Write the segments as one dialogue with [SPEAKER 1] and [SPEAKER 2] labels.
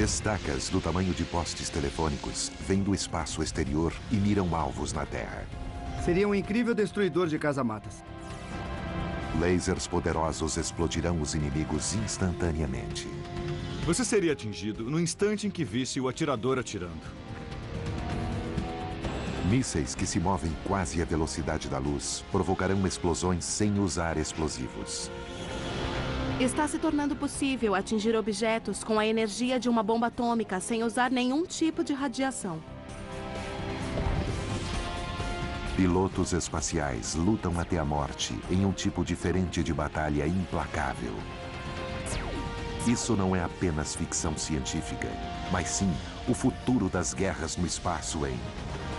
[SPEAKER 1] Estacas do tamanho de postes telefônicos vêm do espaço exterior e miram alvos na Terra.
[SPEAKER 2] Seria um incrível destruidor de casa-matas.
[SPEAKER 1] Lasers poderosos explodirão os inimigos instantaneamente.
[SPEAKER 3] Você seria atingido no instante em que visse o atirador atirando.
[SPEAKER 1] Mísseis que se movem quase à velocidade da luz provocarão explosões sem usar explosivos.
[SPEAKER 4] Está se tornando possível atingir objetos com a energia de uma bomba atômica sem usar nenhum tipo de radiação.
[SPEAKER 1] Pilotos espaciais lutam até a morte em um tipo diferente de batalha implacável. Isso não é apenas ficção científica, mas sim o futuro das guerras no espaço em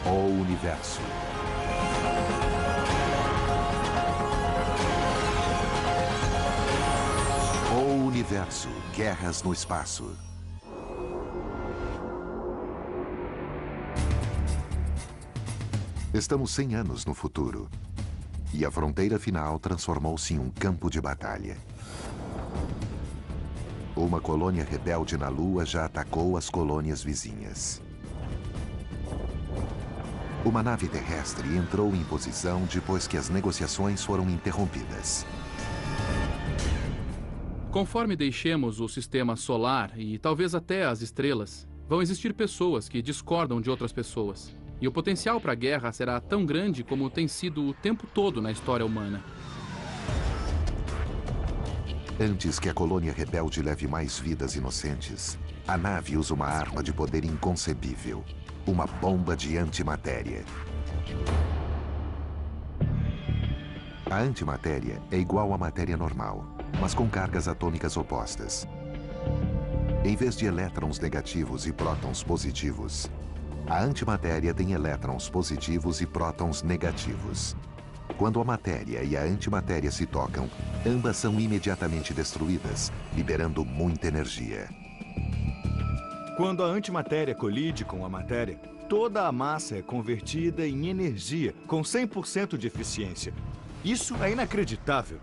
[SPEAKER 1] O Universo. O Universo, Guerras no Espaço. Estamos 100 anos no futuro. E a fronteira final transformou-se em um campo de batalha. Uma colônia rebelde na Lua já atacou as colônias vizinhas. Uma nave terrestre entrou em posição depois que as negociações foram interrompidas.
[SPEAKER 5] Conforme deixemos o sistema solar e talvez até as estrelas, vão existir pessoas que discordam de outras pessoas. E o potencial para a guerra será tão grande como tem sido o tempo todo na história humana.
[SPEAKER 1] Antes que a colônia rebelde leve mais vidas inocentes, a nave usa uma arma de poder inconcebível. Uma bomba de antimatéria. A antimatéria é igual à matéria normal, mas com cargas atômicas opostas. Em vez de elétrons negativos e prótons positivos, a antimatéria tem elétrons positivos e prótons negativos. Quando a matéria e a antimatéria se tocam, ambas são imediatamente destruídas, liberando muita energia.
[SPEAKER 3] Quando a antimatéria colide com a matéria, toda a massa é convertida em energia, com 100% de eficiência. Isso é inacreditável.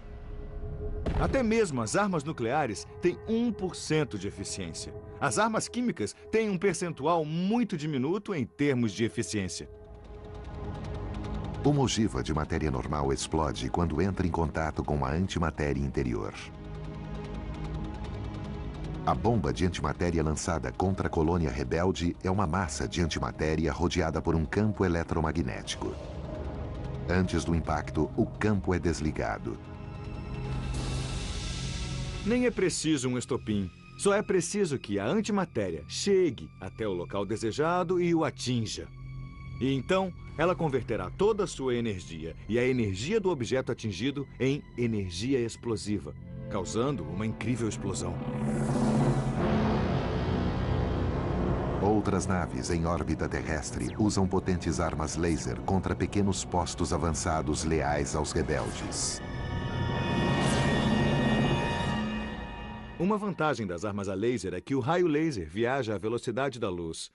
[SPEAKER 3] Até mesmo as armas nucleares têm 1% de eficiência. As armas químicas têm um percentual muito diminuto em termos de eficiência.
[SPEAKER 1] Uma ogiva de matéria normal explode quando entra em contato com a antimatéria interior. A bomba de antimatéria lançada contra a colônia rebelde é uma massa de antimatéria rodeada por um campo eletromagnético. Antes do impacto, o campo é desligado.
[SPEAKER 3] Nem é preciso um estopim. Só é preciso que a antimatéria chegue até o local desejado e o atinja. E então, ela converterá toda a sua energia e a energia do objeto atingido em energia explosiva, causando uma incrível explosão.
[SPEAKER 1] Outras naves em órbita terrestre usam potentes armas laser contra pequenos postos avançados leais aos rebeldes.
[SPEAKER 3] Uma vantagem das armas a laser é que o raio laser viaja à velocidade da luz.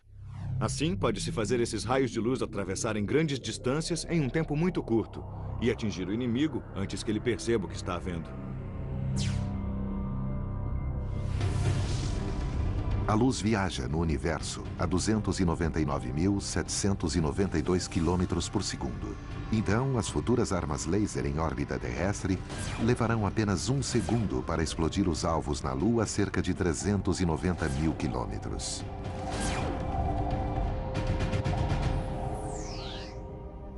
[SPEAKER 3] Assim, pode-se fazer esses raios de luz atravessarem grandes distâncias em um tempo muito curto e atingir o inimigo antes que ele perceba o que está vendo.
[SPEAKER 1] A luz viaja no universo a 299.792 km por segundo. Então, as futuras armas laser em órbita terrestre levarão apenas 1 segundo para explodir os alvos na Lua a cerca de 390 mil quilômetros.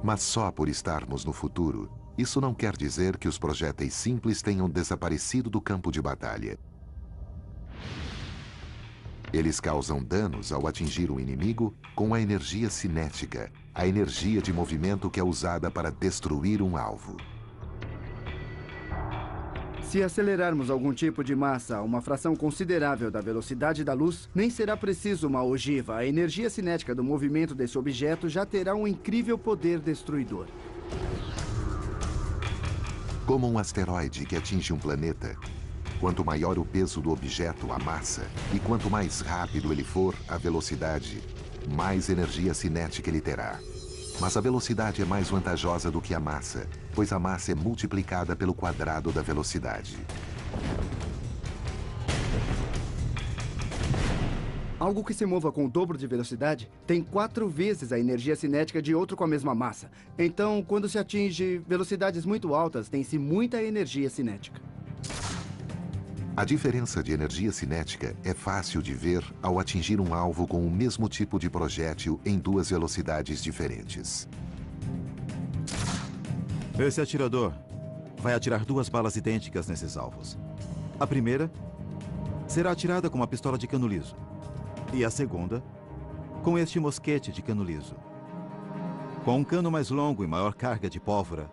[SPEAKER 1] Mas só por estarmos no futuro, isso não quer dizer que os projéteis simples tenham desaparecido do campo de batalha. Eles causam danos ao atingir o inimigo com a energia cinética, a energia de movimento que é usada para destruir um alvo.
[SPEAKER 2] Se acelerarmos algum tipo de massa a uma fração considerável da velocidade da luz, nem será preciso uma ogiva. A energia cinética do movimento desse objeto já terá um incrível poder destruidor.
[SPEAKER 1] Como um asteroide que atinge um planeta, quanto maior o peso do objeto, a massa, e quanto mais rápido ele for, a velocidade, mais energia cinética ele terá. Mas a velocidade é mais vantajosa do que a massa, pois a massa é multiplicada pelo quadrado da velocidade.
[SPEAKER 2] Algo que se mova com o dobro de velocidade tem 4 vezes a energia cinética de outro com a mesma massa. Então, quando se atinge velocidades muito altas, tem-se muita energia cinética.
[SPEAKER 1] A diferença de energia cinética é fácil de ver ao atingir um alvo com o mesmo tipo de projétil em 2 velocidades diferentes.
[SPEAKER 6] Esse atirador vai atirar 2 balas idênticas nesses alvos. A primeira será atirada com uma pistola de cano liso. E a segunda, com este mosquete de cano liso. Com um cano mais longo e maior carga de pólvora,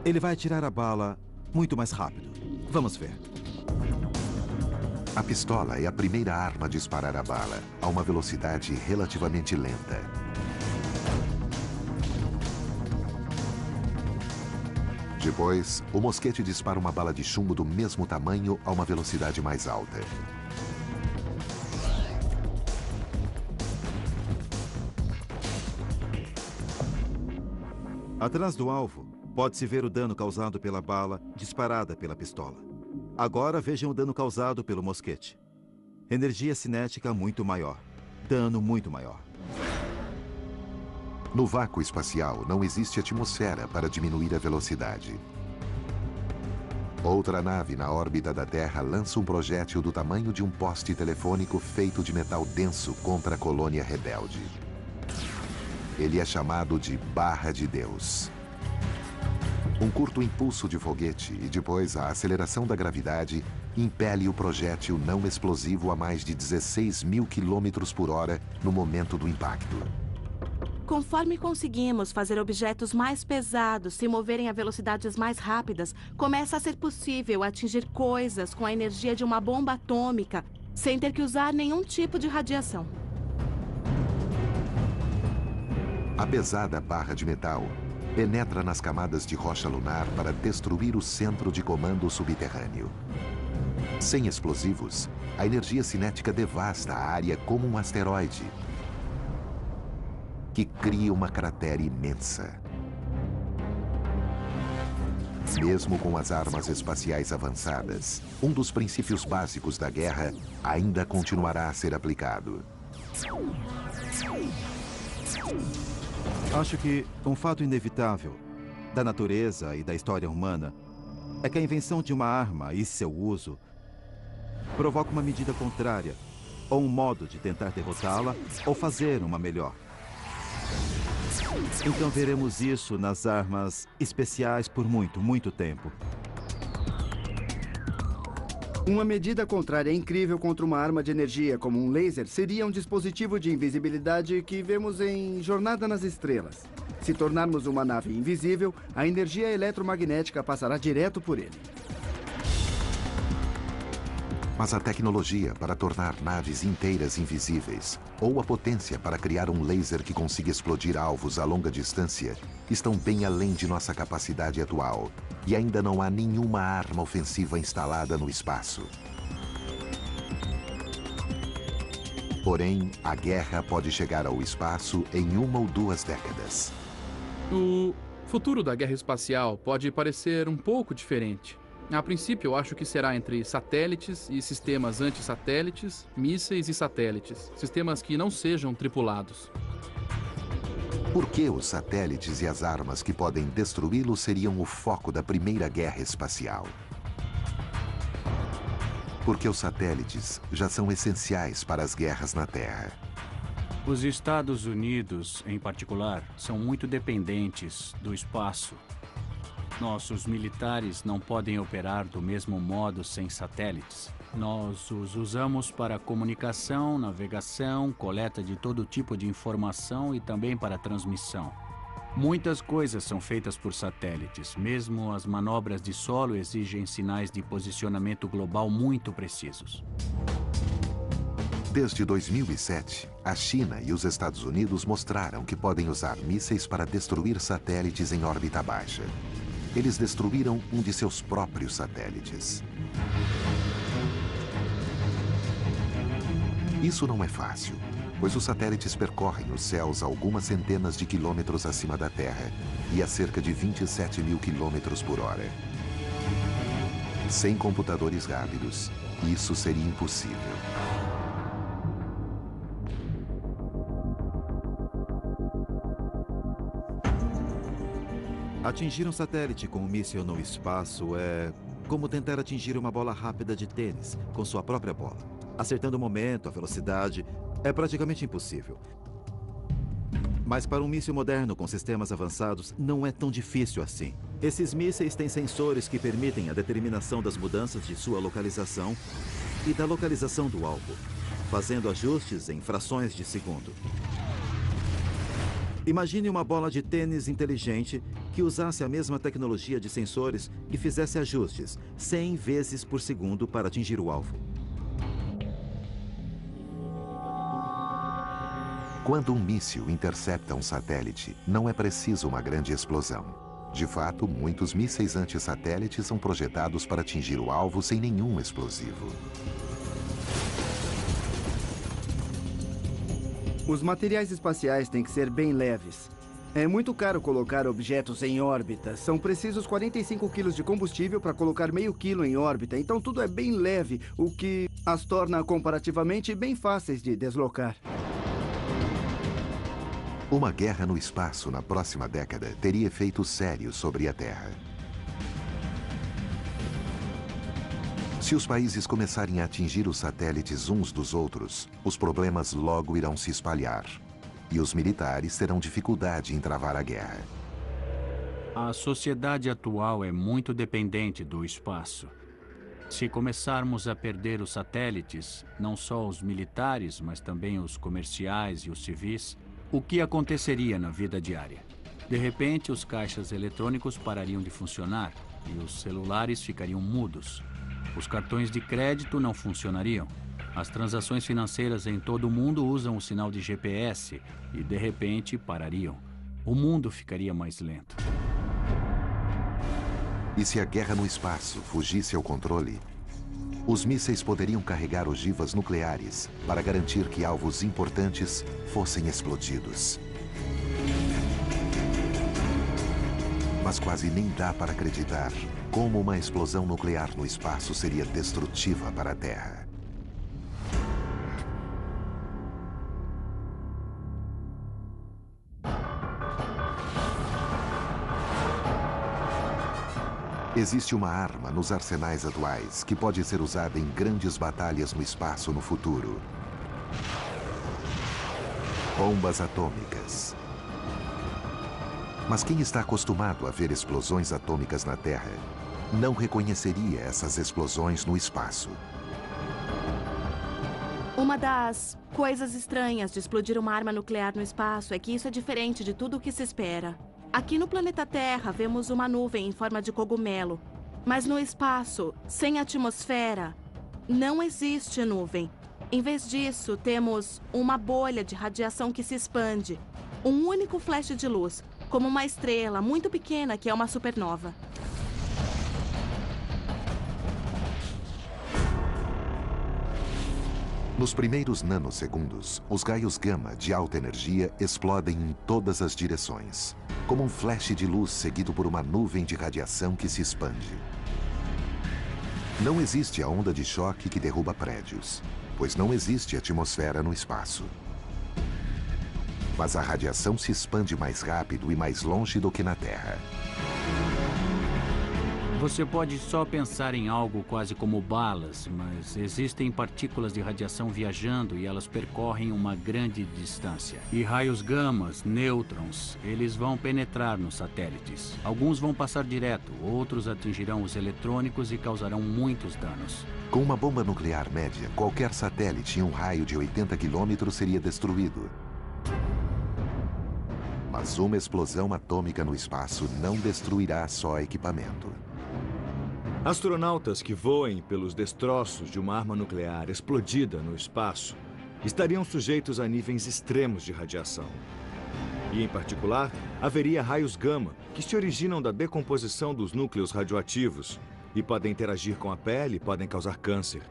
[SPEAKER 6] ele vai atirar a bala muito mais rápido. Vamos ver.
[SPEAKER 1] A pistola é a primeira arma a disparar a bala, a uma velocidade relativamente lenta. Depois, o mosquete dispara uma bala de chumbo do mesmo tamanho a uma velocidade mais alta.
[SPEAKER 6] Atrás do alvo, pode-se ver o dano causado pela bala disparada pela pistola. Agora vejam o dano causado pelo mosquete. Energia cinética muito maior. Dano muito maior.
[SPEAKER 1] No vácuo espacial, não existe atmosfera para diminuir a velocidade. Outra nave na órbita da Terra lança um projétil do tamanho de um poste telefônico feito de metal denso contra a colônia rebelde. Ele é chamado de Barra de Deus. Um curto impulso de foguete e depois a aceleração da gravidade impele o projétil não explosivo a mais de 16.000 km/h no momento do impacto.
[SPEAKER 4] Conforme conseguimos fazer objetos mais pesados se moverem a velocidades mais rápidas, começa a ser possível atingir coisas com a energia de uma bomba atômica sem ter que usar nenhum tipo de radiação.
[SPEAKER 1] A pesada barra de metal penetra nas camadas de rocha lunar para destruir o centro de comando subterrâneo. Sem explosivos, a energia cinética devasta a área como um asteroide, que cria uma cratera imensa. Mesmo com as armas espaciais avançadas, um dos princípios básicos da guerra ainda continuará a ser aplicado.
[SPEAKER 6] Acho que um fato inevitável da natureza e da história humana é que a invenção de uma arma e seu uso provoca uma medida contrária, ou um modo de tentar derrotá-la ou fazer uma melhor. Então veremos isso nas armas especiais por muito, muito tempo.
[SPEAKER 2] Uma medida contrária incrível contra uma arma de energia como um laser seria um dispositivo de invisibilidade que vemos em Jornada nas Estrelas. Se tornarmos uma nave invisível, a energia eletromagnética passará direto por ele.
[SPEAKER 1] Mas a tecnologia para tornar naves inteiras invisíveis, ou a potência para criar um laser que consiga explodir alvos a longa distância, estão bem além de nossa capacidade atual. E ainda não há nenhuma arma ofensiva instalada no espaço. Porém, a guerra pode chegar ao espaço em 1 ou 2 décadas.
[SPEAKER 5] O futuro da guerra espacial pode parecer um pouco diferente. A princípio, eu acho que será entre satélites e sistemas anti-satélites, mísseis e satélites. Sistemas que não sejam tripulados.
[SPEAKER 1] Por que os satélites e as armas que podem destruí-los seriam o foco da Primeira Guerra Espacial? Porque os satélites já são essenciais para as guerras na Terra.
[SPEAKER 7] Os Estados Unidos, em particular, são muito dependentes do espaço. Nossos militares não podem operar do mesmo modo sem satélites. Nós os usamos para comunicação, navegação, coleta de todo tipo de informação e também para transmissão. Muitas coisas são feitas por satélites. Mesmo as manobras de solo exigem sinais de posicionamento global muito precisos.
[SPEAKER 1] Desde 2007, a China e os Estados Unidos mostraram que podem usar mísseis para destruir satélites em órbita baixa. Eles destruíram um de seus próprios satélites. Isso não é fácil, pois os satélites percorrem os céus a algumas centenas de quilômetros acima da Terra e a cerca de 27.000 km/h. Sem computadores rápidos, isso seria impossível.
[SPEAKER 6] Atingir um satélite com um míssil no espaço é como tentar atingir uma bola rápida de tênis com sua própria bola. Acertando o momento, a velocidade, é praticamente impossível. Mas para um míssil moderno com sistemas avançados, não é tão difícil assim. Esses mísseis têm sensores que permitem a determinação das mudanças de sua localização e da localização do alvo, fazendo ajustes em frações de segundo. Imagine uma bola de tênis inteligente que usasse a mesma tecnologia de sensores e fizesse ajustes 100 vezes por segundo para atingir o alvo.
[SPEAKER 1] Quando um míssil intercepta um satélite, não é preciso uma grande explosão. De fato, muitos mísseis anti-satélite são projetados para atingir o alvo sem nenhum explosivo.
[SPEAKER 2] Os materiais espaciais têm que ser bem leves. É muito caro colocar objetos em órbita. São precisos 45 quilos de combustível para colocar meio quilo em órbita. Então tudo é bem leve, o que as torna comparativamente bem fáceis de deslocar.
[SPEAKER 1] Uma guerra no espaço na próxima década teria efeitos sérios sobre a Terra. Se os países começarem a atingir os satélites uns dos outros, os problemas logo irão se espalhar. E os militares terão dificuldade em travar a guerra.
[SPEAKER 7] A sociedade atual é muito dependente do espaço. Se começarmos a perder os satélites, não só os militares, mas também os comerciais e os civis, o que aconteceria na vida diária? De repente, os caixas eletrônicos parariam de funcionar e os celulares ficariam mudos. Os cartões de crédito não funcionariam. As transações financeiras em todo o mundo usam o sinal de GPS e, de repente, parariam. O mundo ficaria mais lento.
[SPEAKER 1] E se a guerra no espaço fugisse ao controle, os mísseis poderiam carregar ogivas nucleares para garantir que alvos importantes fossem explodidos. Mas quase nem dá para acreditar como uma explosão nuclear no espaço seria destrutiva para a Terra. Existe uma arma nos arsenais atuais que pode ser usada em grandes batalhas no espaço no futuro. Bombas atômicas. Mas quem está acostumado a ver explosões atômicas na Terra não reconheceria essas explosões no espaço.
[SPEAKER 4] Uma das coisas estranhas de explodir uma arma nuclear no espaço é que isso é diferente de tudo o que se espera. Aqui no planeta Terra, vemos uma nuvem em forma de cogumelo. Mas no espaço, sem atmosfera, não existe nuvem. Em vez disso, temos uma bolha de radiação que se expande. Um único flash de luz, como uma estrela muito pequena que é uma supernova.
[SPEAKER 1] Nos primeiros nanosegundos, os raios gama de alta energia explodem em todas as direções, como um flash de luz seguido por uma nuvem de radiação que se expande. Não existe a onda de choque que derruba prédios, pois não existe atmosfera no espaço. Mas a radiação se expande mais rápido e mais longe do que na Terra.
[SPEAKER 7] Você pode só pensar em algo quase como balas, mas existem partículas de radiação viajando e elas percorrem uma grande distância. E raios gamas, nêutrons, eles vão penetrar nos satélites. Alguns vão passar direto, outros atingirão os eletrônicos e causarão muitos danos.
[SPEAKER 1] Com uma bomba nuclear média, qualquer satélite em um raio de 80 quilômetros seria destruído. Mas uma explosão atômica no espaço não destruirá só equipamento.
[SPEAKER 3] Astronautas que voem pelos destroços de uma arma nuclear explodida no espaço estariam sujeitos a níveis extremos de radiação. E, em particular, haveria raios gama que se originam da decomposição dos núcleos radioativos e podem interagir com a pele e podem causar câncer.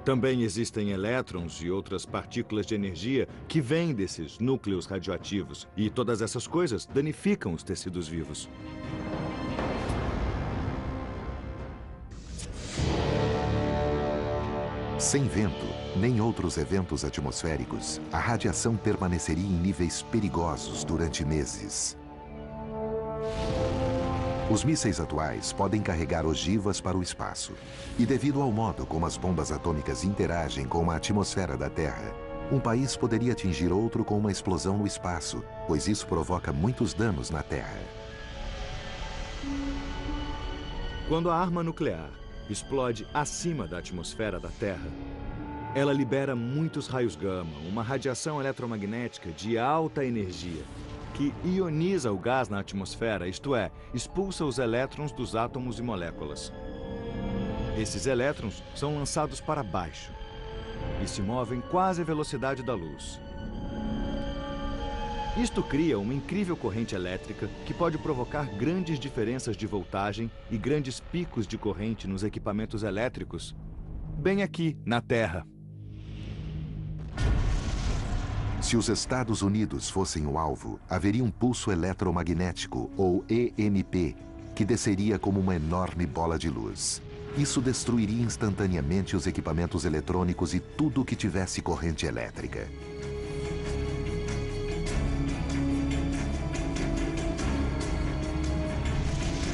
[SPEAKER 3] Também existem elétrons e outras partículas de energia que vêm desses núcleos radioativos e todas essas coisas danificam os tecidos vivos.
[SPEAKER 1] Sem vento, nem outros eventos atmosféricos, a radiação permaneceria em níveis perigosos durante meses. Os mísseis atuais podem carregar ogivas para o espaço. E devido ao modo como as bombas atômicas interagem com a atmosfera da Terra, um país poderia atingir outro com uma explosão no espaço, pois isso provoca muitos danos na Terra.
[SPEAKER 3] Quando a arma nuclear explode acima da atmosfera da Terra, ela libera muitos raios gama, uma radiação eletromagnética de alta energia, que ioniza o gás na atmosfera, isto é, expulsa os elétrons dos átomos e moléculas. Esses elétrons são lançados para baixo e se movem quase à velocidade da luz. Isto cria uma incrível corrente elétrica que pode provocar grandes diferenças de voltagem e grandes picos de corrente nos equipamentos elétricos, bem aqui na Terra.
[SPEAKER 1] Se os Estados Unidos fossem o alvo, haveria um pulso eletromagnético, ou EMP, que desceria como uma enorme bola de luz. Isso destruiria instantaneamente os equipamentos eletrônicos e tudo que tivesse corrente elétrica.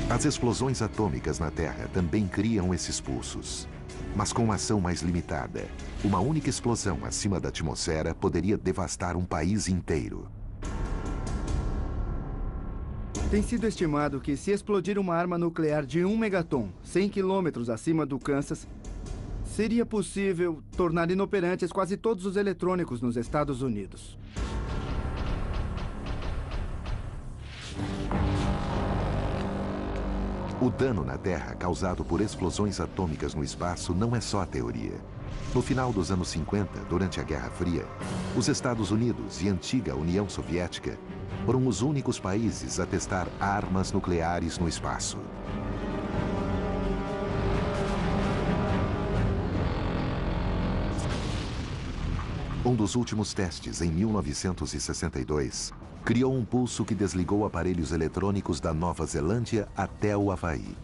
[SPEAKER 1] As explosões atômicas na Terra também criam esses pulsos. Mas com uma ação mais limitada, uma única explosão acima da atmosfera poderia devastar um país inteiro.
[SPEAKER 2] Tem sido estimado que se explodir uma arma nuclear de 1 megaton, 100 quilômetros acima do Kansas, seria possível tornar inoperantes quase todos os eletrônicos nos Estados Unidos.
[SPEAKER 1] O dano na Terra causado por explosões atômicas no espaço não é só teoria. No final dos anos 50, durante a Guerra Fria, os Estados Unidos e a antiga União Soviética foram os únicos países a testar armas nucleares no espaço. Um dos últimos testes, em 1962, criou um pulso que desligou aparelhos eletrônicos da Nova Zelândia até o Havaí.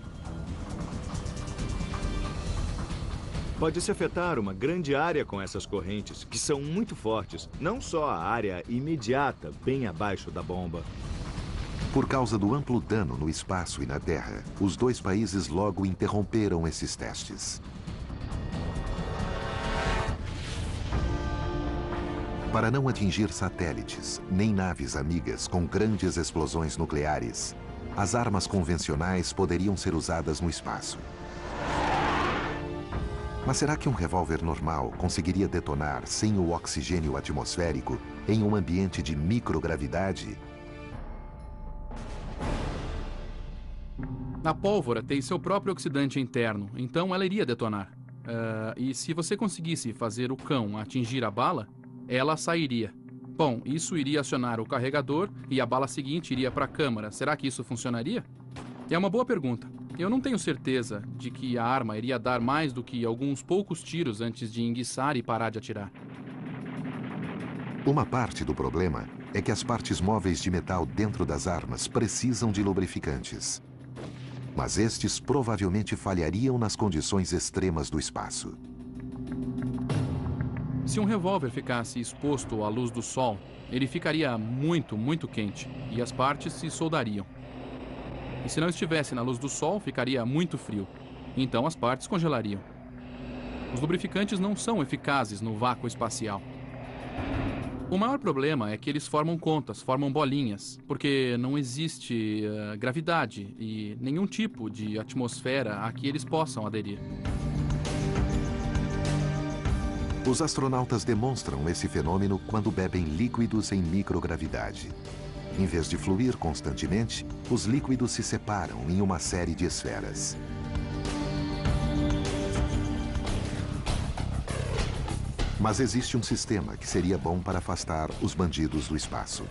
[SPEAKER 3] Pode-se afetar uma grande área com essas correntes, que são muito fortes, não só a área imediata, bem abaixo da bomba.
[SPEAKER 1] Por causa do amplo dano no espaço e na Terra, os dois países logo interromperam esses testes. Para não atingir satélites, nem naves amigas com grandes explosões nucleares, as armas convencionais poderiam ser usadas no espaço. Mas será que um revólver normal conseguiria detonar sem o oxigênio atmosférico em um ambiente de microgravidade?
[SPEAKER 5] A pólvora tem seu próprio oxidante interno, então ela iria detonar. E se você conseguisse fazer o cão atingir a bala, ela sairia. Bom, isso iria acionar o carregador e a bala seguinte iria para a câmara. Será que isso funcionaria? É uma boa pergunta. Eu não tenho certeza de que a arma iria dar mais do que alguns poucos tiros antes de enguiçar e parar de atirar.
[SPEAKER 1] Uma parte do problema é que as partes móveis de metal dentro das armas precisam de lubrificantes. Mas estes provavelmente falhariam nas condições extremas do espaço.
[SPEAKER 5] Se um revólver ficasse exposto à luz do sol, ele ficaria muito, muito quente e as partes se soldariam. E se não estivesse na luz do sol, ficaria muito frio. Então as partes congelariam. Os lubrificantes não são eficazes no vácuo espacial. O maior problema é que eles formam contas, formam bolinhas, porque não existe gravidade e nenhum tipo de atmosfera a que eles possam aderir.
[SPEAKER 1] Os astronautas demonstram esse fenômeno quando bebem líquidos em microgravidade. Em vez de fluir constantemente, os líquidos se separam em uma série de esferas. Mas existe um sistema que seria bom para afastar os bandidos do espaço.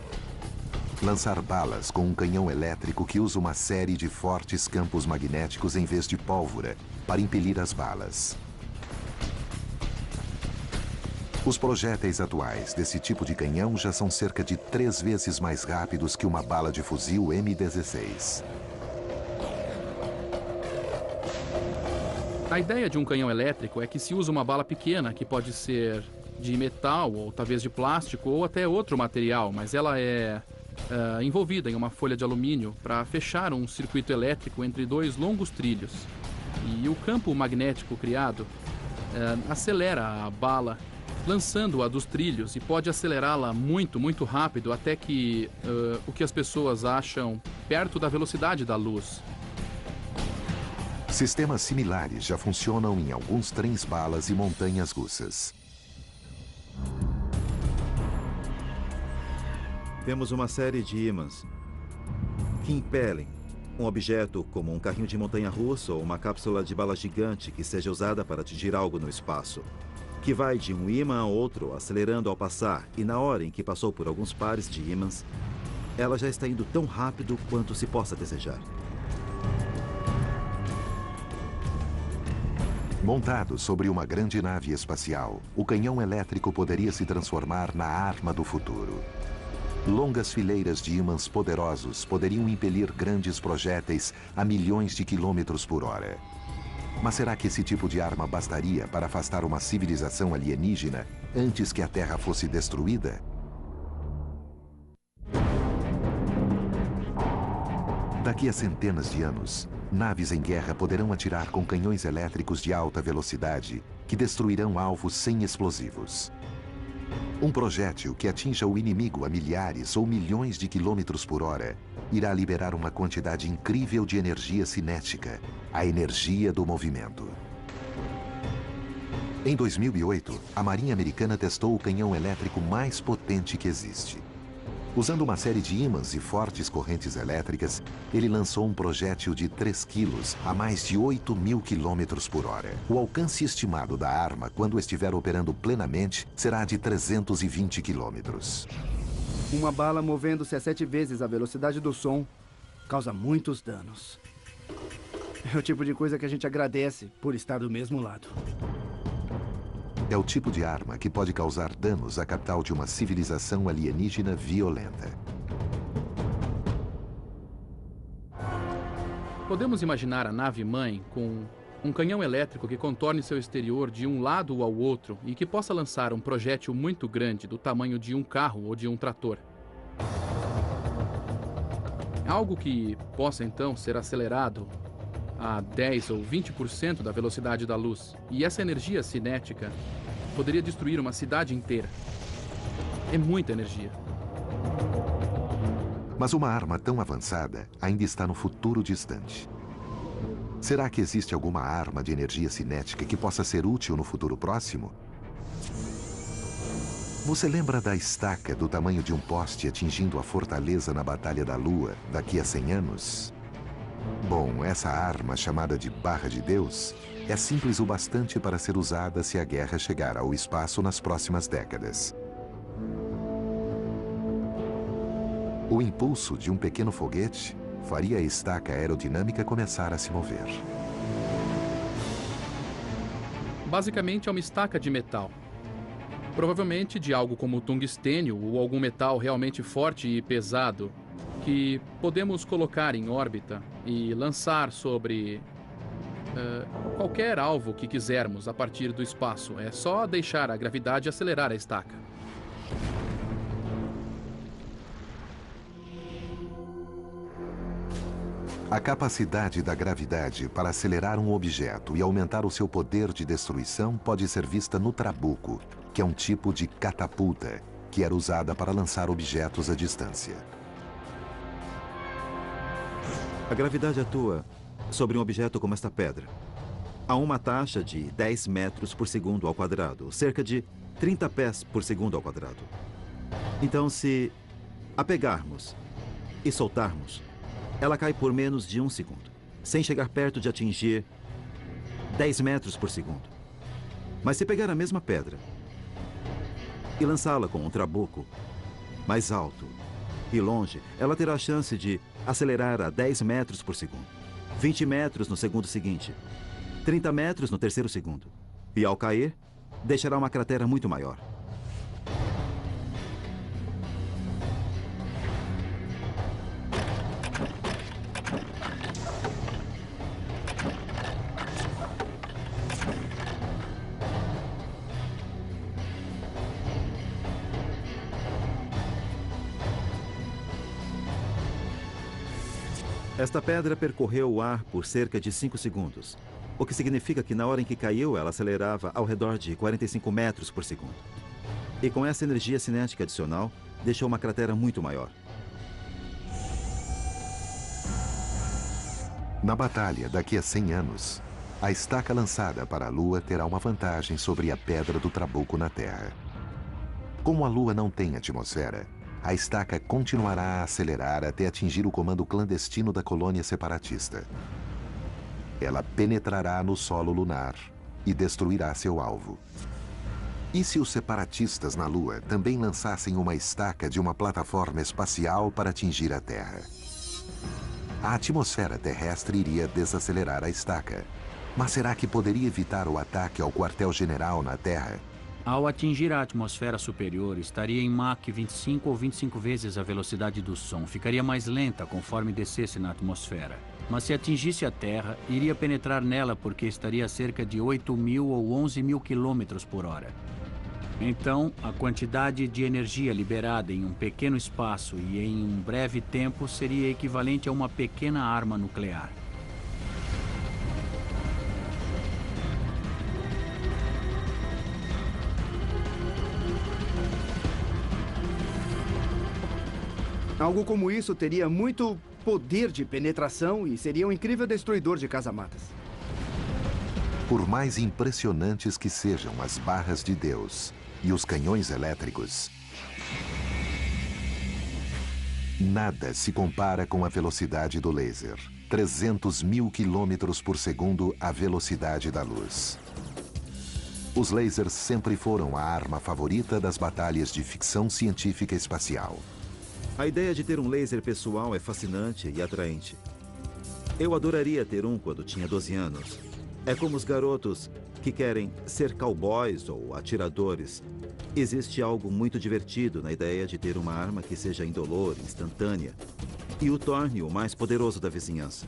[SPEAKER 1] Lançar balas com um canhão elétrico que usa uma série de fortes campos magnéticos em vez de pólvora para impelir as balas. Os projéteis atuais desse tipo de canhão já são cerca de 3 vezes mais rápidos que uma bala de fuzil M16.
[SPEAKER 5] A ideia de um canhão elétrico é que se usa uma bala pequena, que pode ser de metal, ou talvez de plástico, ou até outro material, mas ela é envolvida em uma folha de alumínio para fechar um circuito elétrico entre dois longos trilhos. E o campo magnético criado acelera a bala, lançando-a dos trilhos, e pode acelerá-la muito, muito rápido, até que o que as pessoas acham perto da velocidade da luz.
[SPEAKER 1] Sistemas similares já funcionam em alguns trens-balas e montanhas russas.
[SPEAKER 6] Temos uma série de ímãs que impelem um objeto como um carrinho de montanha-russa ou uma cápsula de bala gigante que seja usada para atingir algo no espaço, que vai de um ímã a outro, acelerando ao passar, e na hora em que passou por alguns pares de ímãs, ela já está indo tão rápido quanto se possa desejar.
[SPEAKER 1] Montado sobre uma grande nave espacial, o canhão elétrico poderia se transformar na arma do futuro. Longas fileiras de ímãs poderosos poderiam impelir grandes projéteis a milhões de quilômetros por hora. Mas será que esse tipo de arma bastaria para afastar uma civilização alienígena antes que a Terra fosse destruída? Daqui a centenas de anos, naves em guerra poderão atirar com canhões elétricos de alta velocidade que destruirão alvos sem explosivos. Um projétil que atinja o inimigo a milhares ou milhões de quilômetros por hora irá liberar uma quantidade incrível de energia cinética, a energia do movimento. Em 2008, a Marinha Americana testou o canhão elétrico mais potente que existe. Usando uma série de ímãs e fortes correntes elétricas, ele lançou um projétil de 3 quilos a mais de 8.000 quilômetros por hora. O alcance estimado da arma, quando estiver operando plenamente, será de 320 quilômetros.
[SPEAKER 2] Uma bala movendo-se a 7 vezes a velocidade do som causa muitos danos. É o tipo de coisa que a gente agradece por estar do mesmo lado.
[SPEAKER 1] É o tipo de arma que pode causar danos à capital de uma civilização alienígena violenta.
[SPEAKER 5] Podemos imaginar a nave-mãe com um canhão elétrico que contorne seu exterior de um lado ao outro e que possa lançar um projétil muito grande do tamanho de um carro ou de um trator. Algo que possa então ser acelerado a 10 ou 20% da velocidade da luz. E essa energia cinética poderia destruir uma cidade inteira. É muita energia.
[SPEAKER 1] Mas uma arma tão avançada ainda está no futuro distante. Será que existe alguma arma de energia cinética que possa ser útil no futuro próximo? Você lembra da estaca do tamanho de um poste atingindo a fortaleza na Batalha da Lua daqui a 100 anos? Bom, essa arma, chamada de Barra de Deus, é simples o bastante para ser usada se a guerra chegar ao espaço nas próximas décadas. O impulso de um pequeno foguete faria a estaca aerodinâmica começar a se mover.
[SPEAKER 5] Basicamente é uma estaca de metal. Provavelmente de algo como tungstênio ou algum metal realmente forte e pesado, que podemos colocar em órbita e lançar sobre qualquer alvo que quisermos a partir do espaço. É só deixar a gravidade acelerar a estaca.
[SPEAKER 1] A capacidade da gravidade para acelerar um objeto e aumentar o seu poder de destruição pode ser vista no trabuco, que é um tipo de catapulta, que era usada para lançar objetos à distância.
[SPEAKER 6] A gravidade atua sobre um objeto como esta pedra a uma taxa de 10 metros por segundo ao quadrado, cerca de 30 pés por segundo ao quadrado. Então, se a pegarmos e soltarmos, ela cai por menos de 1 segundo, sem chegar perto de atingir 10 metros por segundo. Mas se pegar a mesma pedra e lançá-la com um trabuco mais alto e longe, ela terá a chance de acelerar a 10 metros por segundo, 20 metros no segundo seguinte, 30 metros no terceiro segundo. E ao cair, deixará uma cratera muito maior. Esta pedra percorreu o ar por cerca de 5 segundos, o que significa que na hora em que caiu, ela acelerava ao redor de 45 metros por segundo. E com essa energia cinética adicional, deixou uma cratera muito maior.
[SPEAKER 1] Na batalha, daqui a 100 anos, a estaca lançada para a Lua terá uma vantagem sobre a pedra do Trabuco na Terra. Como a Lua não tem atmosfera, a estaca continuará a acelerar até atingir o comando clandestino da colônia separatista. Ela penetrará no solo lunar e destruirá seu alvo. E se os separatistas na Lua também lançassem uma estaca de uma plataforma espacial para atingir a Terra? A atmosfera terrestre iria desacelerar a estaca. Mas será que poderia evitar o ataque ao quartel-general na Terra?
[SPEAKER 7] Ao atingir a atmosfera superior, estaria em Mach 25 ou 25 vezes a velocidade do som. Ficaria mais lenta conforme descesse na atmosfera. Mas se atingisse a Terra, iria penetrar nela porque estaria a cerca de 8.000 ou 11.000 quilômetros por hora. Então, a quantidade de energia liberada em um pequeno espaço e em um breve tempo seria equivalente a uma pequena arma nuclear.
[SPEAKER 2] Algo como isso teria muito poder de penetração e seria um incrível destruidor de casamatas.
[SPEAKER 1] Por mais impressionantes que sejam as barras de Deus e os canhões elétricos, nada se compara com a velocidade do laser. 300.000 quilômetros por segundo a velocidade da luz. Os lasers sempre foram a arma favorita das batalhas de ficção científica espacial.
[SPEAKER 6] A ideia de ter um laser pessoal é fascinante e atraente. Eu adoraria ter um quando tinha 12 anos. É como os garotos que querem ser cowboys ou atiradores. Existe algo muito divertido na ideia de ter uma arma que seja indolor, instantânea, e o torne o mais poderoso da vizinhança.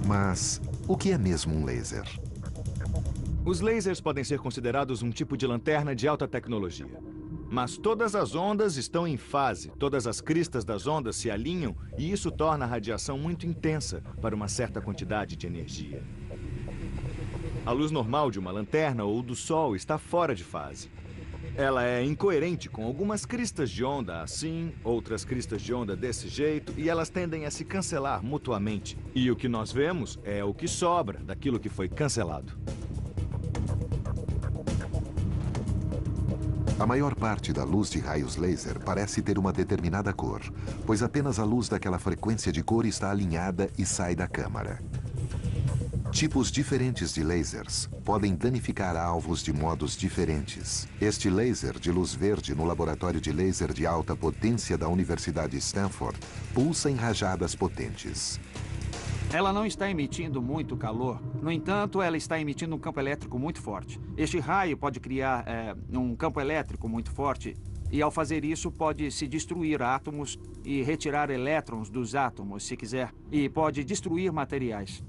[SPEAKER 1] Mas o que é mesmo um laser?
[SPEAKER 3] Os lasers podem ser considerados um tipo de lanterna de alta tecnologia. Mas todas as ondas estão em fase, todas as cristas das ondas se alinham e isso torna a radiação muito intensa para uma certa quantidade de energia. A luz normal de uma lanterna ou do sol está fora de fase. Ela é incoerente com algumas cristas de onda assim, outras cristas de onda desse jeito, e elas tendem a se cancelar mutuamente. E o que nós vemos é o que sobra daquilo que foi cancelado.
[SPEAKER 1] A maior parte da luz de raios laser parece ter uma determinada cor, pois apenas a luz daquela frequência de cor está alinhada e sai da câmara. Tipos diferentes de lasers podem danificar alvos de modos diferentes. Este laser de luz verde no laboratório de laser de alta potência da Universidade Stanford pulsa em rajadas potentes.
[SPEAKER 8] Ela não está emitindo muito calor. No entanto, ela está emitindo um campo elétrico muito forte. Este raio pode criar um campo elétrico muito forte e, ao fazer isso, pode se destruir átomos e retirar elétrons dos átomos, se quiser, e pode destruir materiais.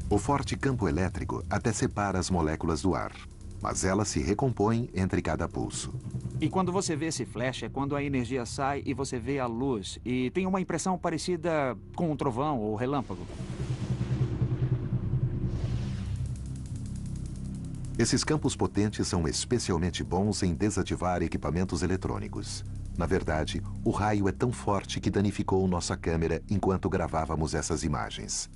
[SPEAKER 1] O forte campo elétrico até separa as moléculas do ar, mas elas se recompõem entre cada pulso.
[SPEAKER 8] E quando você vê esse flash, é quando a energia sai e você vê a luz. E tem uma impressão parecida com um trovão ou relâmpago.
[SPEAKER 1] Esses campos potentes são especialmente bons em desativar equipamentos eletrônicos. Na verdade, o raio é tão forte que danificou nossa câmera enquanto gravávamos essas imagens.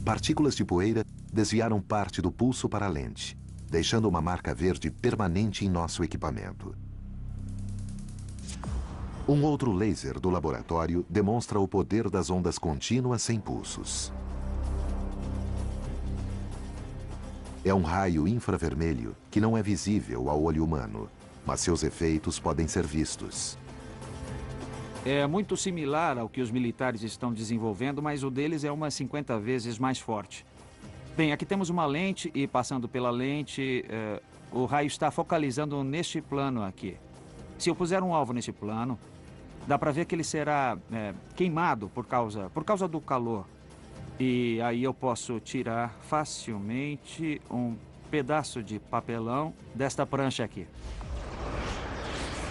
[SPEAKER 1] Partículas de poeira desviaram parte do pulso para a lente, deixando uma marca verde permanente em nosso equipamento. Um outro laser do laboratório demonstra o poder das ondas contínuas sem pulsos. É um raio infravermelho que não é visível ao olho humano, mas seus efeitos podem ser vistos.
[SPEAKER 8] É muito similar ao que os militares estão desenvolvendo, mas o deles é umas 50 vezes mais forte. Bem, aqui temos uma lente e, passando pela lente, o raio está focalizando neste plano aqui. Se eu puser um alvo nesse plano, dá para ver que ele será queimado por causa do calor. E aí eu posso tirar facilmente um pedaço de papelão desta prancha aqui.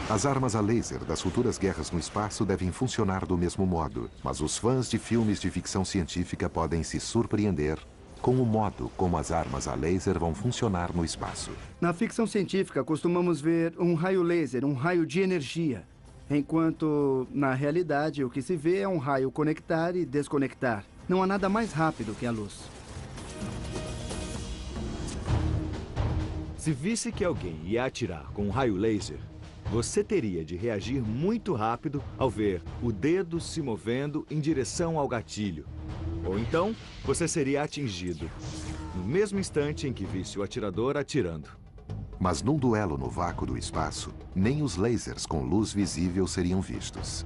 [SPEAKER 1] As armas a laser das futuras guerras no espaço devem funcionar do mesmo modo, mas os fãs de filmes de ficção científica podem se surpreender com o modo como as armas a laser vão funcionar no espaço.
[SPEAKER 2] Na ficção científica, costumamos ver um raio laser, um raio de energia. Enquanto, na realidade, o que se vê é um raio conectar e desconectar. Não há nada mais rápido que a luz.
[SPEAKER 3] Se visse que alguém ia atirar com um raio laser, você teria de reagir muito rápido ao ver o dedo se movendo em direção ao gatilho. Ou então, você seria atingido no mesmo instante em que visse o atirador atirando.
[SPEAKER 1] Mas num duelo no vácuo do espaço, nem os lasers com luz visível seriam vistos.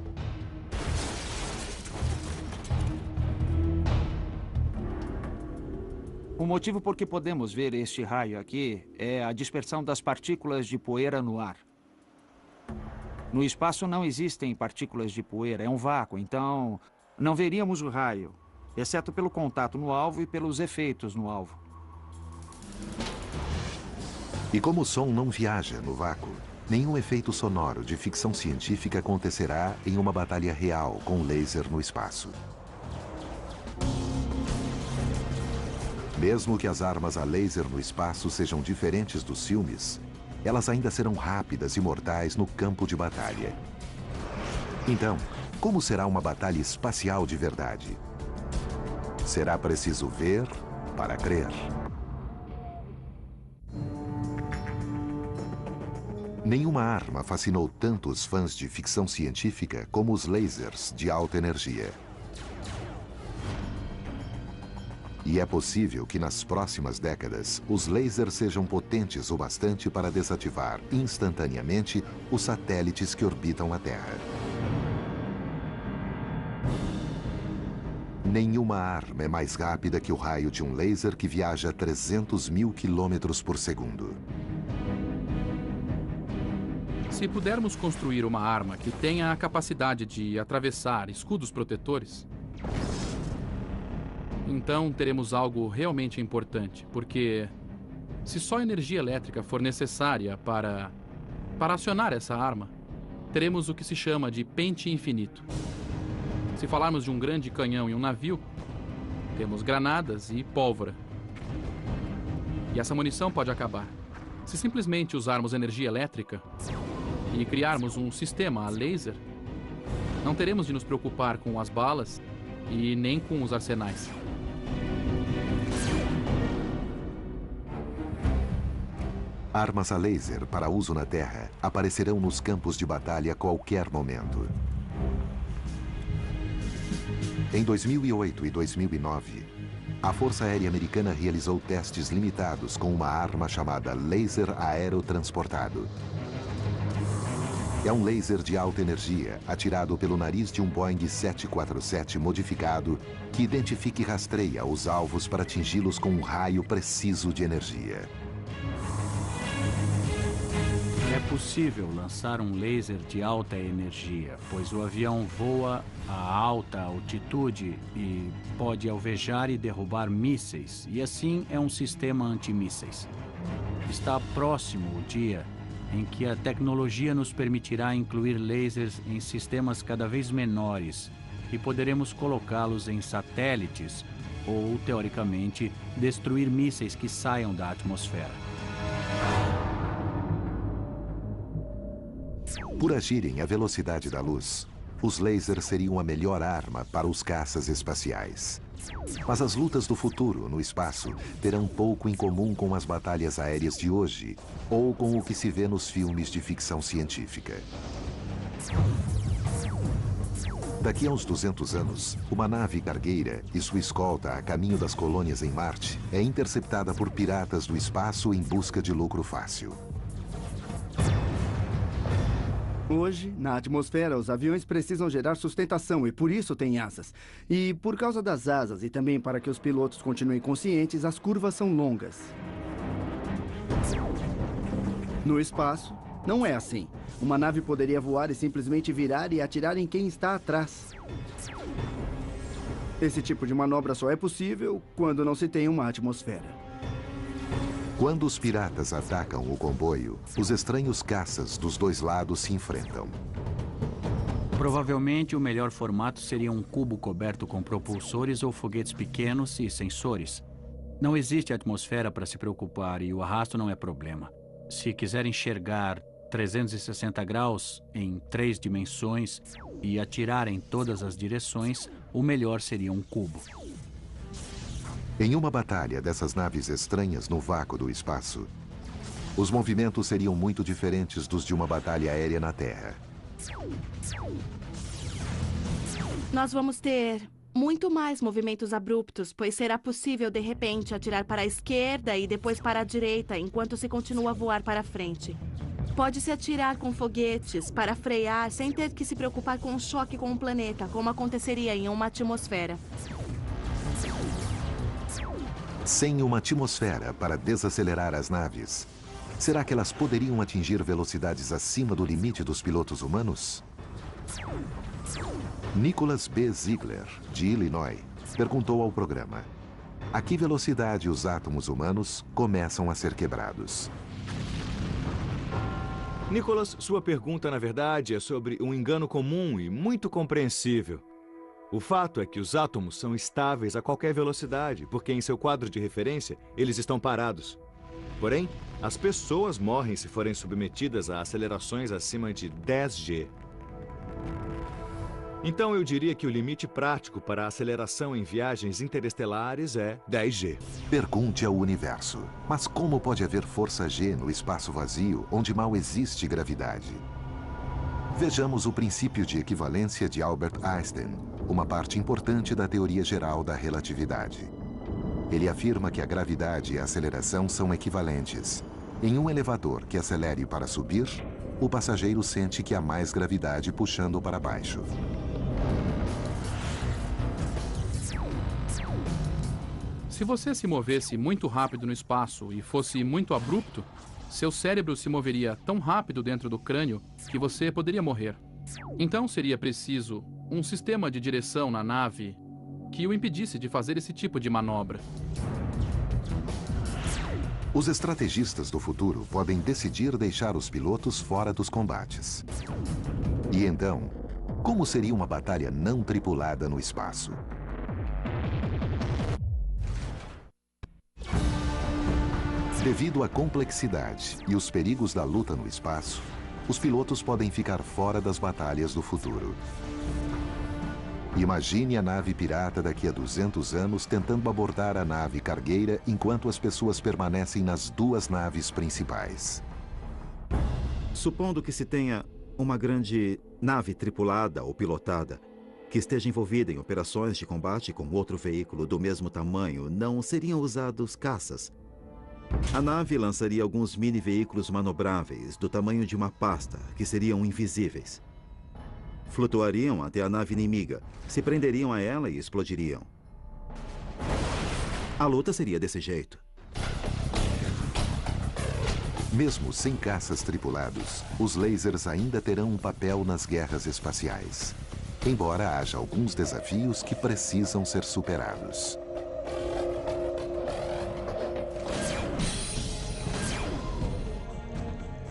[SPEAKER 8] O motivo por que podemos ver este raio aqui é a dispersão das partículas de poeira no ar. No espaço não existem partículas de poeira, é um vácuo, então não veríamos o raio, exceto pelo contato no alvo e pelos efeitos no alvo.
[SPEAKER 1] E como o som não viaja no vácuo, nenhum efeito sonoro de ficção científica acontecerá em uma batalha real com laser no espaço. Mesmo que as armas a laser no espaço sejam diferentes dos filmes, elas ainda serão rápidas e mortais no campo de batalha. Então, como será uma batalha espacial de verdade? Será preciso ver para crer. Nenhuma arma fascinou tanto os fãs de ficção científica como os lasers de alta energia. E é possível que nas próximas décadas, os lasers sejam potentes o bastante para desativar instantaneamente os satélites que orbitam a Terra. Nenhuma arma é mais rápida que o raio de um laser que viaja a 300 mil quilômetros por segundo.
[SPEAKER 5] Se pudermos construir uma arma que tenha a capacidade de atravessar escudos protetores, então teremos algo realmente importante, porque se só energia elétrica for necessária para acionar essa arma, teremos o que se chama de pente infinito. Se falarmos de um grande canhão e um navio, temos granadas e pólvora. E essa munição pode acabar. Se simplesmente usarmos energia elétrica e criarmos um sistema a laser, não teremos de nos preocupar com as balas e nem com os arsenais.
[SPEAKER 1] Armas a laser para uso na Terra aparecerão nos campos de batalha a qualquer momento. Em 2008 e 2009, a Força Aérea Americana realizou testes limitados com uma arma chamada laser aerotransportado. É um laser de alta energia atirado pelo nariz de um Boeing 747 modificado que identifica e rastreia os alvos para atingi-los com um raio preciso de energia.
[SPEAKER 7] É possível lançar um laser de alta energia, pois o avião voa a alta altitude e pode alvejar e derrubar mísseis, e assim é um sistema antimísseis. Está próximo o dia em que a tecnologia nos permitirá incluir lasers em sistemas cada vez menores e poderemos colocá-los em satélites ou, teoricamente, destruir mísseis que saiam da atmosfera.
[SPEAKER 1] Por agirem à velocidade da luz, os lasers seriam a melhor arma para os caças espaciais. Mas as lutas do futuro no espaço terão pouco em comum com as batalhas aéreas de hoje ou com o que se vê nos filmes de ficção científica. Daqui a uns 200 anos, uma nave cargueira e sua escolta a caminho das colônias em Marte é interceptada por piratas do espaço em busca de lucro fácil.
[SPEAKER 2] Hoje, na atmosfera, os aviões precisam gerar sustentação e por isso têm asas. E por causa das asas e também para que os pilotos continuem conscientes, as curvas são longas. No espaço, não é assim. Uma nave poderia voar e simplesmente virar e atirar em quem está atrás. Esse tipo de manobra só é possível quando não se tem uma atmosfera.
[SPEAKER 1] Quando os piratas atacam o comboio, os estranhos caças dos dois lados se enfrentam.
[SPEAKER 7] Provavelmente o melhor formato seria um cubo coberto com propulsores ou foguetes pequenos e sensores. Não existe atmosfera para se preocupar e o arrasto não é problema. Se quiser enxergar 360 graus em 3 dimensões e atirar em todas as direções, o melhor seria um cubo.
[SPEAKER 1] Em uma batalha dessas naves estranhas no vácuo do espaço, os movimentos seriam muito diferentes dos de uma batalha aérea na Terra.
[SPEAKER 4] Nós vamos ter muito mais movimentos abruptos, pois será possível, de repente, atirar para a esquerda e depois para a direita, enquanto se continua a voar para frente. Pode-se atirar com foguetes para frear sem ter que se preocupar com um choque com o planeta, como aconteceria em uma atmosfera.
[SPEAKER 1] Sem uma atmosfera para desacelerar as naves, será que elas poderiam atingir velocidades acima do limite dos pilotos humanos? Nicholas B. Ziegler, de Illinois, perguntou ao programa: a que velocidade os átomos humanos começam a ser quebrados?
[SPEAKER 3] Nicholas, sua pergunta, na verdade, é sobre um engano comum e muito compreensível. O fato é que os átomos são estáveis a qualquer velocidade, porque em seu quadro de referência, eles estão parados. Porém, as pessoas morrem se forem submetidas a acelerações acima de 10G. Então, eu diria que o limite prático para a aceleração em viagens interestelares é 10G.
[SPEAKER 1] Pergunte ao universo: mas como pode haver força G no espaço vazio, onde mal existe gravidade? Vejamos o princípio de equivalência de Albert Einstein, uma parte importante da teoria geral da relatividade. Ele afirma que a gravidade e a aceleração são equivalentes. Em um elevador que acelere para subir, o passageiro sente que há mais gravidade puxando para baixo.
[SPEAKER 5] Se você se movesse muito rápido no espaço e fosse muito abrupto, seu cérebro se moveria tão rápido dentro do crânio que você poderia morrer. Então seria preciso um sistema de direção na nave que o impedisse de fazer esse tipo de manobra.
[SPEAKER 1] Os estrategistas do futuro podem decidir deixar os pilotos fora dos combates. E então, como seria uma batalha não tripulada no espaço? Devido à complexidade e os perigos da luta no espaço, os pilotos podem ficar fora das batalhas do futuro. Imagine a nave pirata daqui a 200 anos tentando abordar a nave cargueira enquanto as pessoas permanecem nas duas naves principais.
[SPEAKER 6] Supondo que se tenha uma grande nave tripulada ou pilotada que esteja envolvida em operações de combate com outro veículo do mesmo tamanho, não seriam usados caças. A nave lançaria alguns mini-veículos manobráveis do tamanho de uma pasta, que seriam invisíveis. Flutuariam até a nave inimiga, se prenderiam a ela e explodiriam. A luta seria desse jeito.
[SPEAKER 1] Mesmo sem caças tripulados, os lasers ainda terão um papel nas guerras espaciais. Embora haja alguns desafios que precisam ser superados.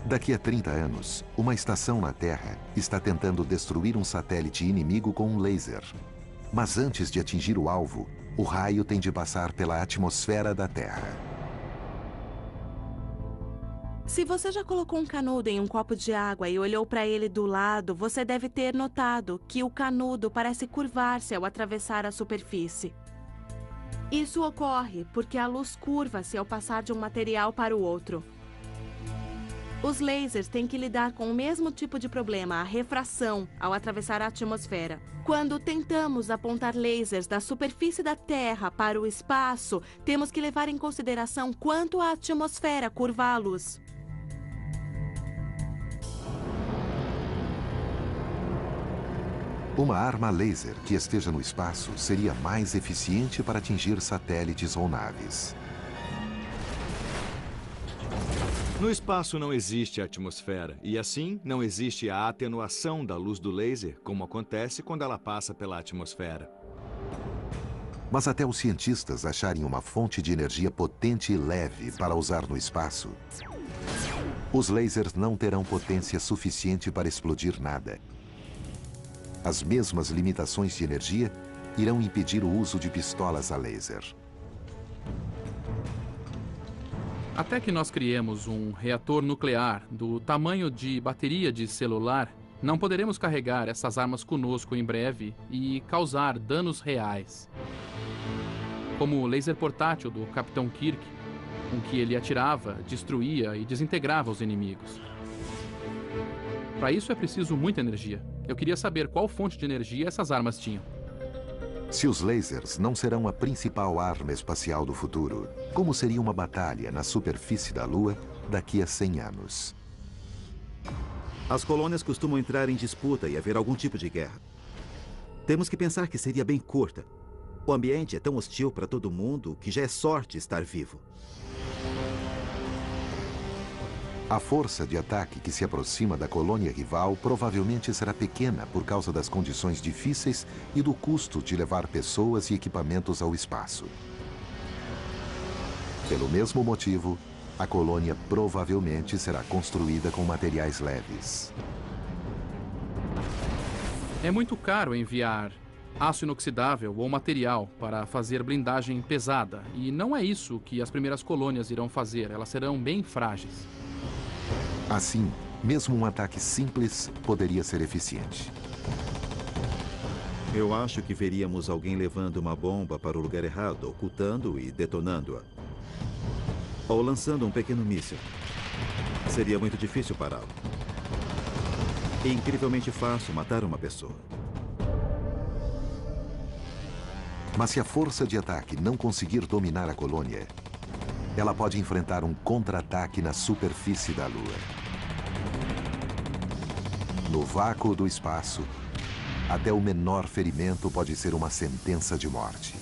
[SPEAKER 1] Daqui a 30 anos, uma estação na Terra está tentando destruir um satélite inimigo com um laser. Mas antes de atingir o alvo, o raio tem de passar pela atmosfera da Terra.
[SPEAKER 4] Se você já colocou um canudo em um copo de água e olhou para ele do lado, você deve ter notado que o canudo parece curvar-se ao atravessar a superfície. Isso ocorre porque a luz curva-se ao passar de um material para o outro. Os lasers têm que lidar com o mesmo tipo de problema, a refração, ao atravessar a atmosfera. Quando tentamos apontar lasers da superfície da Terra para o espaço, temos que levar em consideração quanto a atmosfera curva a luz.
[SPEAKER 1] Uma arma laser que esteja no espaço seria mais eficiente para atingir satélites ou naves.
[SPEAKER 3] No espaço não existe atmosfera, e assim não existe a atenuação da luz do laser, como acontece quando ela passa pela atmosfera.
[SPEAKER 1] Mas até os cientistas acharem uma fonte de energia potente e leve para usar no espaço, os lasers não terão potência suficiente para explodir nada. As mesmas limitações de energia irão impedir o uso de pistolas a laser.
[SPEAKER 5] Até que nós criemos um reator nuclear do tamanho de bateria de celular, não poderemos carregar essas armas conosco em breve e causar danos reais. Como o laser portátil do Capitão Kirk, com que ele atirava, destruía e desintegrava os inimigos. Para isso é preciso muita energia. Eu queria saber qual fonte de energia essas armas tinham.
[SPEAKER 1] Se os lasers não serão a principal arma espacial do futuro, como seria uma batalha na superfície da Lua daqui a 100 anos?
[SPEAKER 6] As colônias costumam entrar em disputa e haver algum tipo de guerra. Temos que pensar que seria bem curta. O ambiente é tão hostil para todo mundo que já é sorte estar vivo.
[SPEAKER 1] A força de ataque que se aproxima da colônia rival provavelmente será pequena por causa das condições difíceis e do custo de levar pessoas e equipamentos ao espaço. Pelo mesmo motivo, a colônia provavelmente será construída com materiais leves.
[SPEAKER 5] É muito caro enviar aço inoxidável ou material para fazer blindagem pesada, e não é isso que as primeiras colônias irão fazer, elas serão bem frágeis.
[SPEAKER 1] Assim, mesmo um ataque simples poderia ser eficiente.
[SPEAKER 6] Eu acho que veríamos alguém levando uma bomba para o lugar errado, ocultando e detonando-a. Ou lançando um pequeno míssil. Seria muito difícil pará-lo. E incrivelmente fácil matar uma pessoa.
[SPEAKER 1] Mas se a força de ataque não conseguir dominar a colônia, ela pode enfrentar um contra-ataque na superfície da Lua. No vácuo do espaço, até o menor ferimento pode ser uma sentença de morte.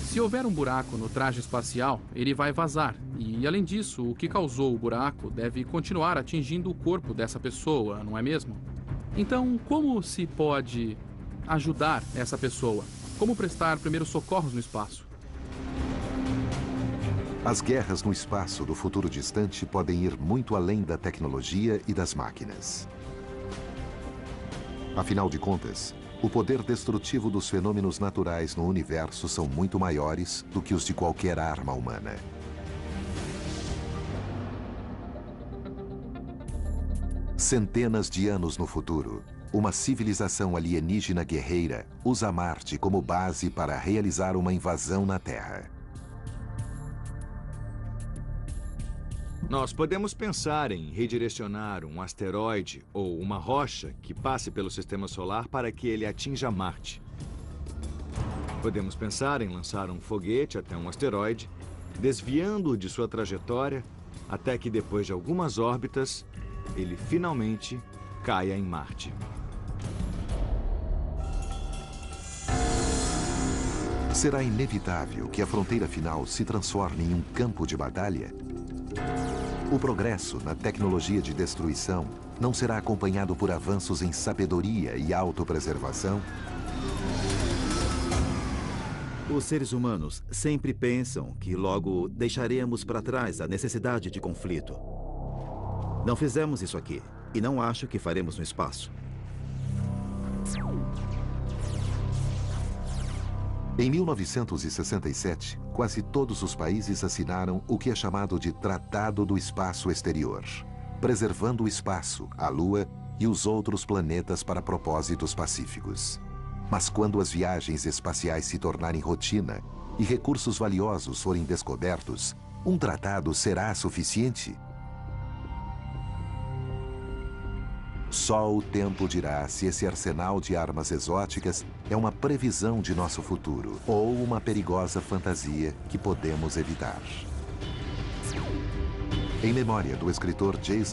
[SPEAKER 5] Se houver um buraco no traje espacial, ele vai vazar. E, além disso, o que causou o buraco deve continuar atingindo o corpo dessa pessoa, não é mesmo? Então, como se pode ajudar essa pessoa? Como prestar primeiros socorros no espaço?
[SPEAKER 1] As guerras no espaço do futuro distante podem ir muito além da tecnologia e das máquinas. Afinal de contas, o poder destrutivo dos fenômenos naturais no universo são muito maiores do que os de qualquer arma humana. Centenas de anos no futuro, uma civilização alienígena guerreira usa Marte como base para realizar uma invasão na Terra.
[SPEAKER 3] Nós podemos pensar em redirecionar um asteroide ou uma rocha que passe pelo sistema solar para que ele atinja Marte. Podemos pensar em lançar um foguete até um asteroide, desviando-o de sua trajetória até que, depois de algumas órbitas, ele finalmente caia em Marte.
[SPEAKER 1] Será inevitável que a fronteira final se transforme em um campo de batalha? O progresso na tecnologia de destruição não será acompanhado por avanços em sabedoria e autopreservação?
[SPEAKER 6] Os seres humanos sempre pensam que logo deixaremos para trás a necessidade de conflito. Não fizemos isso aqui e não acho que faremos no espaço.
[SPEAKER 1] Em 1967, quase todos os países assinaram o que é chamado de Tratado do Espaço Exterior, preservando o espaço, a Lua e os outros planetas para propósitos pacíficos. Mas quando as viagens espaciais se tornarem rotina e recursos valiosos forem descobertos, um tratado será suficiente? Só o tempo dirá se esse arsenal de armas exóticas é uma previsão de nosso futuro ou uma perigosa fantasia que podemos evitar. Em memória do escritor Jason